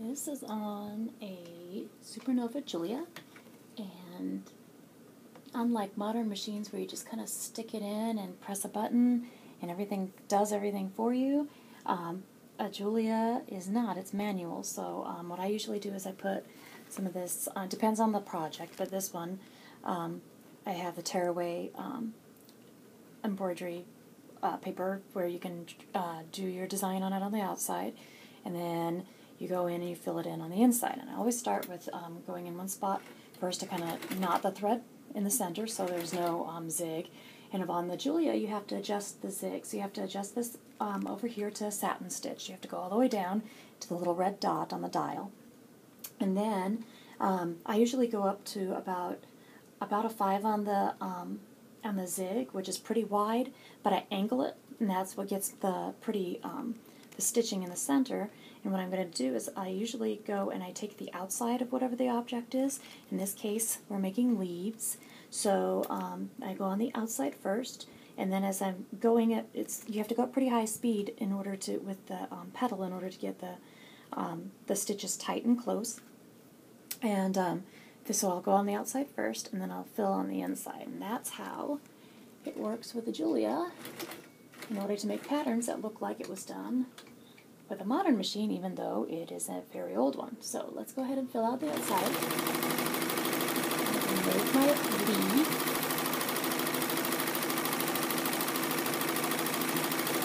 This is on a Super Nova Jul, and unlike modern machines where you just kind of stick it in and press a button and everything does everything for you, a Julia is not. It's manual. So what I usually do is I put some of this, depends on the project, but this one, I have the tearaway embroidery paper where you can do your design on it on the outside, and then you go in and you fill it in on the inside. And I always start with going in one spot first to kind of knot the thread in the center so there's no zig. And on the Julia, you have to adjust the zig. So you have to adjust this over here to a satin stitch. You have to go all the way down to the little red dot on the dial. And then I usually go up to about a 5 on the zig, which is pretty wide, but I angle it, and that's what gets the pretty the stitching in the center. And what I'm going to do is I usually go and I take the outside of whatever the object is. In this case, we're making leaves, so I go on the outside first, and then as I'm going, you have to go at pretty high speed in order to with the pedal in order to get the stitches tight and close. And so I'll go on the outside first, and then I'll fill on the inside, and that's how it works with the Julia in order to make patterns that look like it was done with a modern machine, even though it is a very old one. So let's go ahead and fill out the outside. I'm going to make my leaf.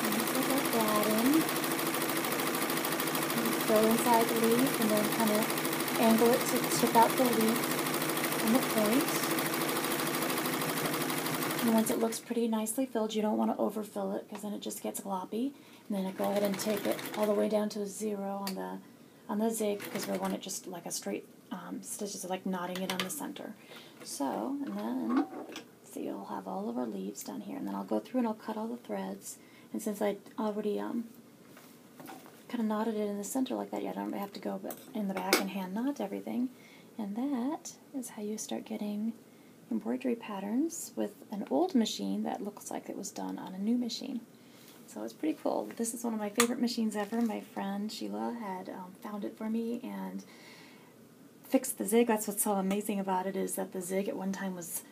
And just like that in. Fill inside the leaf and then kind of angle it to tip out the leaf on the point. And once it looks pretty nicely filled, you don't want to overfill it because then it just gets gloppy. And then I go ahead and take it all the way down to a 0 on the zig because we want it just like a straight stitches, like knotting it on the center. So, and then, see, you'll have all of our leaves down here. And then I'll go through and I'll cut all the threads. And since I already kind of knotted it in the center like that, I don't have to go in the back and hand knot everything. And that is how you start getting embroidery patterns with an old machine that looks like it was done on a new machine. So it's pretty cool. This is one of my favorite machines ever. My friend Sheila had found it for me and fixed the zig. That's what's so amazing about it, is that the zig at one time was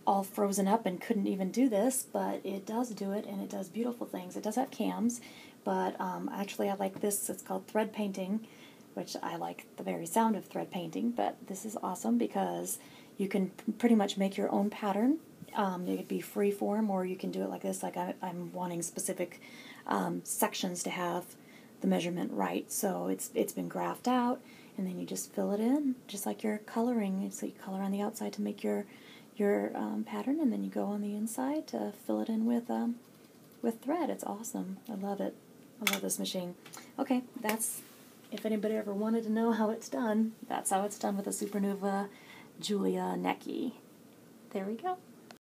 all frozen up and couldn't even do this, but it does do it, and it does beautiful things. It does have cams, but actually I like this. It's called thread painting, which I like the very sound of thread painting, but this is awesome because you can pretty much make your own pattern. It could be free form, or you can do it like this, like I'm wanting specific sections to have the measurement right. So it's been graphed out, and then you just fill it in, just like you're coloring. So you color on the outside to make your pattern, and then you go on the inside to fill it in with thread. It's awesome. I love it. I love this machine. Okay, that's, if anybody ever wanted to know how it's done, that's how it's done with a Super Nova Jul Necchi. There we go.